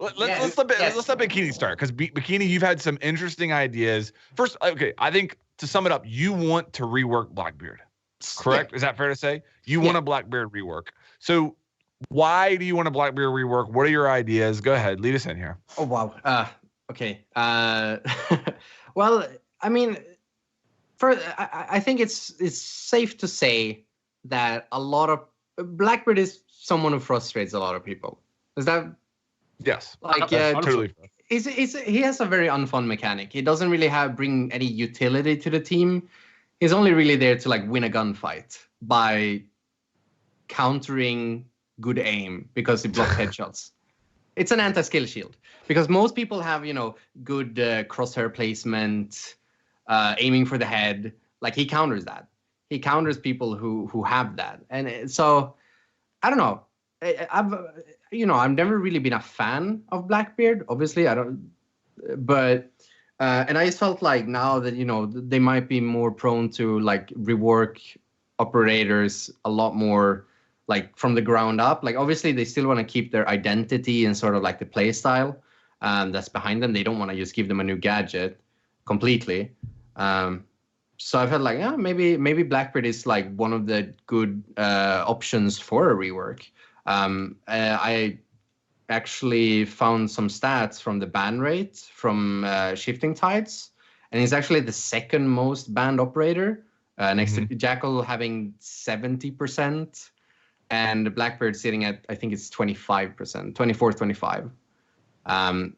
Let's let Bikini start, because Bikini, you've had some interesting ideas. First, okay, I think to sum it up, you want to rework Blackbeard, correct? Yeah. Is that fair to say? You want a Blackbeard rework. So why do you want a Blackbeard rework? What are your ideas? Go ahead, lead us in here. Oh wow. Okay. Well, I mean, I think it's safe to say that a lot of Blackbeard is someone who frustrates a lot of people. Is that? Yes. Like, totally. He has a very unfun mechanic. He doesn't really bring any utility to the team. He's only really there to like win a gunfight by countering good aim because he blocks headshots. It's an anti-skill shield because most people have, good crosshair placement, aiming for the head. Like, he counters that. He counters people who have that. And so, I don't know. I've never really been a fan of Blackbeard. Obviously, I don't. But and I just felt like now that they might be more prone to like rework operators a lot more, like from the ground up. Like, obviously, they still want to keep their identity and sort of like the play style that's behind them. They don't want to just give them a new gadget completely. So I felt like, maybe Blackbeard is like one of the good options for a rework. I actually found some stats from the ban rate from Shifting Tides, and he's actually the second most banned operator, next to Jackal having 70%, and Blackbeard sitting at, I think it's 25%, 24, 25.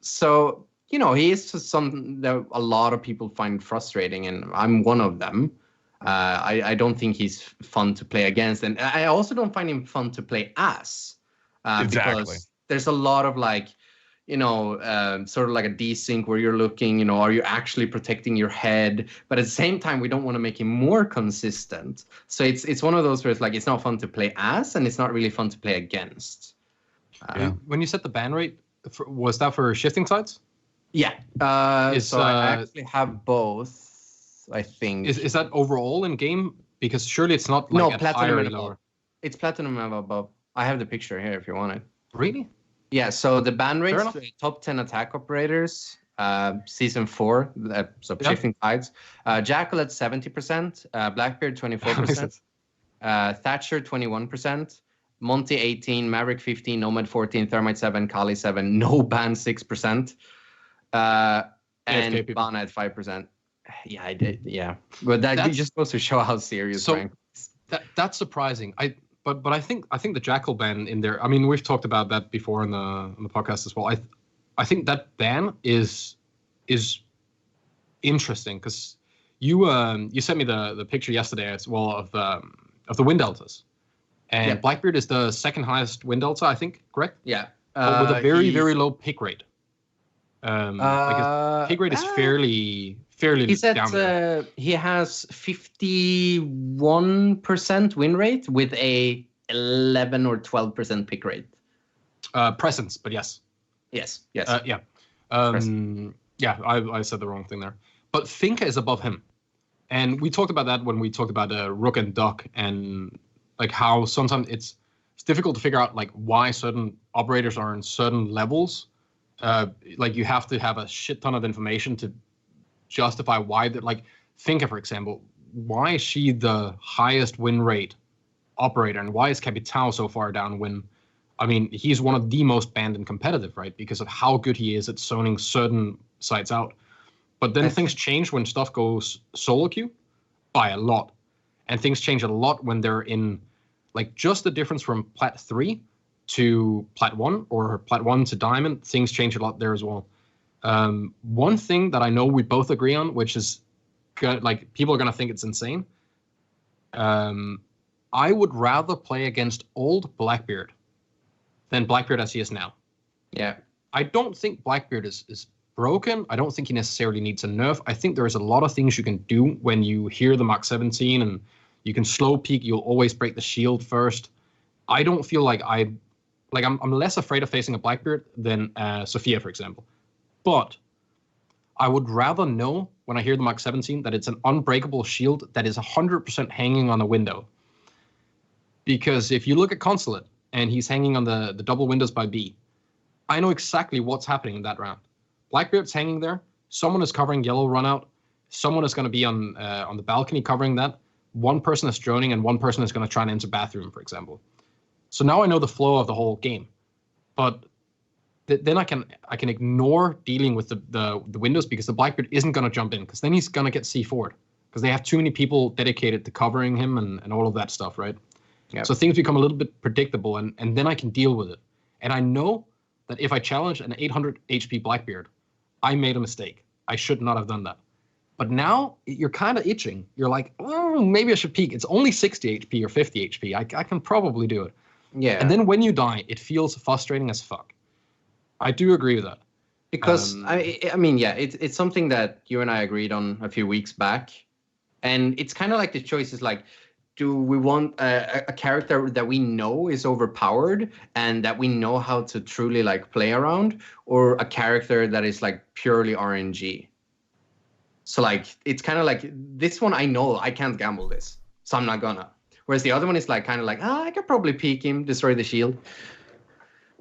So, he is something that a lot of people find frustrating, and I'm one of them. I don't think he's fun to play against, and I also don't find him fun to play as. Exactly. Because there's a lot of like, sort of like a desync where you're looking, are you actually protecting your head? But at the same time, we don't want to make him more consistent. So it's one of those where it's like, it's not fun to play as, and it's not really fun to play against. When you set the ban rate, was that for Shifting Sides? Yeah. So I actually have both. I think is that overall in game? Because surely it's not like platinum and lower. It's platinum and above. I have the picture here if you want it. Really? Yeah. So the ban rates, top 10 attack operators, season 4. So Shifting Tides. Jackal at 70%. Blackbeard 24%. Thatcher 21%. Monty 18. Maverick 15. Nomad 14. Thermite 7. Kali 7. No ban 6%. And Bana at 5%. Yeah, I did. Yeah, but that just goes to show how serious. So that's surprising. But I think the Jackal ban in there. I mean, we've talked about that before on the podcast as well. I think that ban is interesting because you sent me the picture yesterday as well of the win deltas, and Blackbeard is the second highest win delta, I think. Correct? Yeah, with a very low pick rate. Like his pick rate is fairly he's down there. He has 51% win rate with a 11 or 12% pick rate. Presence, but yes. Yeah. I said the wrong thing there. But Finka is above him, and we talked about that when we talked about Rook and Duck, and like how sometimes it's difficult to figure out like why certain operators are in certain levels. Like you have to have a shit ton of information to justify why that. Like Finka, for example, why is she the highest win rate operator, and why is Capital so far down when, I mean, he's one of the most banned in competitive, right? Because of how good he is at zoning certain sites out. But then things change when stuff goes solo queue by a lot, and things change a lot when they're in, like, just the difference from Plat 3 to Plat 1 or Plat 1 to Diamond, things change a lot there as well. One thing that I know we both agree on, which is like people are going to think it's insane. I would rather play against old Blackbeard than Blackbeard as he is now. Yeah. I don't think Blackbeard is broken. I don't think he necessarily needs a nerf. I think there's a lot of things you can do when you hear the Mach 17 and you can slow peek. You'll always break the shield first. I don't feel like I'm less afraid of facing a Blackbeard than Sophia, for example. But I would rather know when I hear the Mach 17 that it's an unbreakable shield that is 100% hanging on a window. Because if you look at Consulate and he's hanging on the double windows by B, I know exactly what's happening in that round. Blackbeard's hanging there. Someone is covering yellow run out. Someone is going to be on the balcony covering that. One person is droning, and one person is going to try and enter bathroom, for example. So now I know the flow of the whole game, but then I can ignore dealing with the windows because the Blackbeard isn't going to jump in, because then he's going to get C4'd because they have too many people dedicated to covering him and all of that stuff, right? Yep. So things become a little bit predictable, and then I can deal with it. And I know that if I challenge an 800 HP Blackbeard, I made a mistake. I should not have done that. But now you're kind of itching. You're like, oh, maybe I should peek. It's only 60 HP or 50 HP. I can probably do it. Yeah. And then when you die, it feels frustrating as fuck. I do agree with that. Because I mean, yeah, it's something that you and I agreed on a few weeks back, and it's kind of like the choice is like, do we want a character that we know is overpowered and that we know how to truly like play around, or a character that is like purely RNG? So like, it's kind of like, this one I know I can't gamble this, so I'm not gonna. Whereas the other one is like kind of like, I could probably peek him, destroy the shield.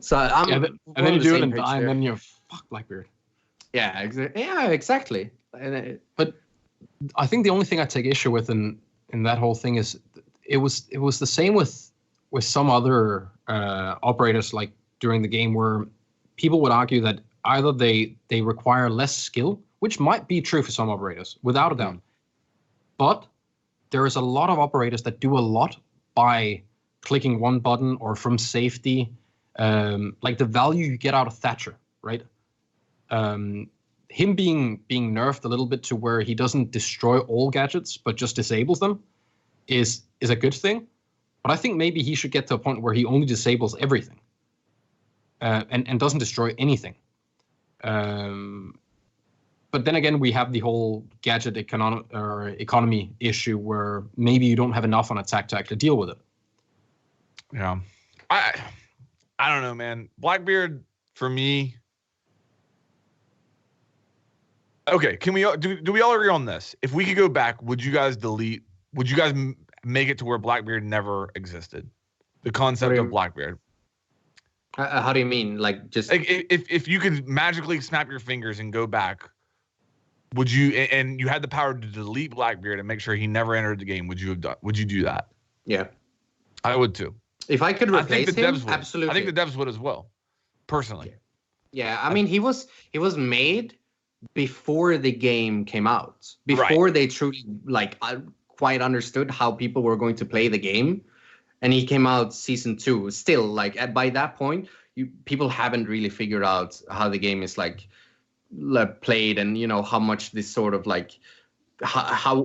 So I'm and then you do it and die, and then you're fuck Blackbeard. Yeah, exactly. But I think the only thing I take issue with in that whole thing is it was the same with some other operators, like during the game, where people would argue that either they require less skill, which might be true for some operators, without a doubt. But there is a lot of operators that do a lot by clicking one button or from safety. Like the value you get out of Thatcher, right? Him being nerfed a little bit to where he doesn't destroy all gadgets but just disables them is a good thing. But I think maybe he should get to a point where he only disables everything and doesn't destroy anything. But then again, we have the whole gadget economy issue where maybe you don't have enough on attack to actually deal with it. Yeah. I don't know, man. Blackbeard, for me. Okay, can we do we all agree on this? If we could go back, would you guys make it to where Blackbeard never existed? The concept of Blackbeard. How do you mean? Like, just like if you could magically snap your fingers and go back, would you? And you had the power to delete Blackbeard and make sure he never entered the game. Would you do that? Yeah, I would too. If I could replace him, absolutely. I think the devs would as well, personally. Yeah, I mean, he was made before the game came out, before they truly like quite understood how people were going to play the game, and he came out season 2. Still, like by that point, people haven't really figured out how the game is like played, and how much this sort of like how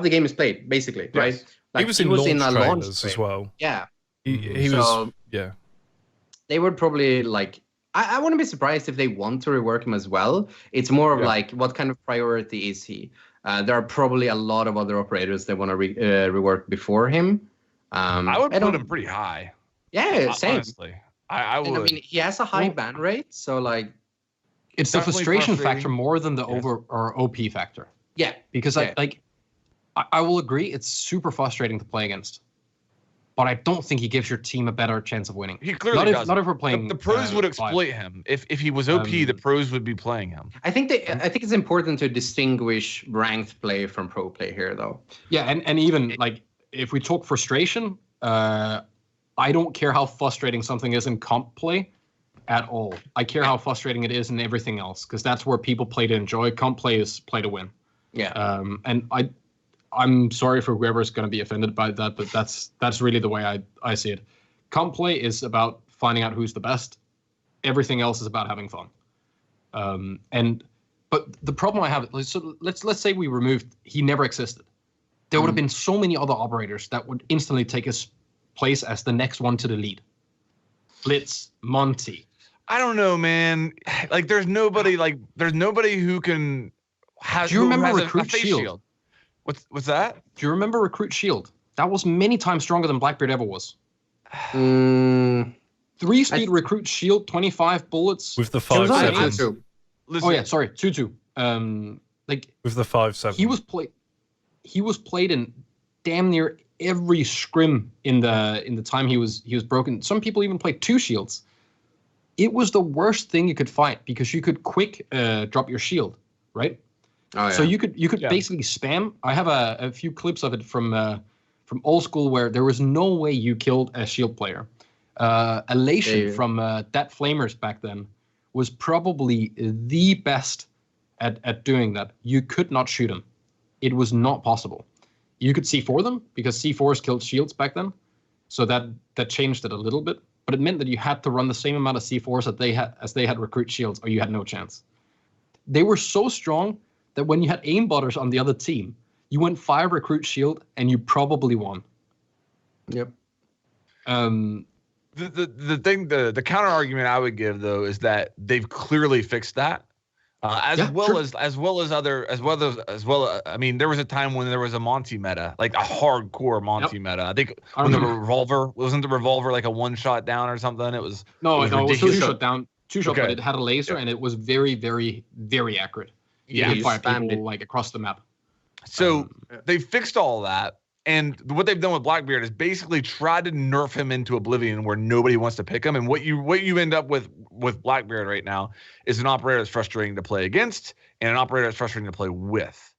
the game is played, basically, yes. Right? Like, he was in launch trailers as well. Yeah. He was, yeah. They would probably like. I wouldn't be surprised if they want to rework him as well. It's more of like, what kind of priority is he? There are probably a lot of other operators that want to rework before him. I would put him pretty high. Yeah, same. Honestly, I would. And, I mean, he has a high ban rate, so like, it's the frustration factor more than the over or OP factor. Yeah, because I will agree, it's super frustrating to play against. But I don't think he gives your team a better chance of winning. He clearly does. Not if we're playing. The pros would exploit him. If he was OP, the pros would be playing him. I think it's important to distinguish ranked play from pro play here, though. Yeah, and even like if we talk frustration, I don't care how frustrating something is in comp play at all. I care how frustrating it is in everything else, because that's where people play to enjoy. Comp play is play to win. Yeah. And I'm sorry for whoever's going to be offended by that, but that's really the way I see it. Comp play is about finding out who's the best. Everything else is about having fun. But the problem I have, so let's say we removed, he never existed. There would have been so many other operators that would instantly take his place as the next one to the lead. Blitz, Monty. I don't know, man. Like, there's nobody who can have. Do you remember Recruit Shield? What's that? Do you remember Recruit Shield? That was many times stronger than Blackbeard ever was. 3-speed Recruit Shield, 25 bullets. With the 5.7. Oh yeah, sorry, 2-2. Like with the 5.7. He was played in damn near every scrim in the time he was broken. Some people even played 2 shields. it was the worst thing you could fight because you could quick drop your shield, right? Oh, yeah. So you could basically spam. I have a few clips of it from old school where there was no way you killed a shield player. Elation from Dead Flamers back then was probably the best at doing that. You could not shoot them. It was not possible. You could C4 them because C4s killed shields back then. So that changed it a little bit. But it meant that you had to run the same amount of C4s as they had recruit shields, or you had no chance. They were so strong that when you had aimbotters on the other team, you went 5 recruit shield and you probably won. Yep. The counter argument I would give though is that they've clearly fixed that. As well as I mean, there was a time when there was a Monty meta, like a hardcore Monty meta. I think when the revolver wasn't the revolver like a 1-shot down or something. It was it was 2-shot down, 2-shot, okay. But it had a laser and it was very, very, very accurate. Yeah, you could fire people like across the map. So they fixed all that. And what they've done with Blackbeard is basically tried to nerf him into oblivion where nobody wants to pick him. And what you end up with Blackbeard right now is an operator that's frustrating to play against and an operator that's frustrating to play with.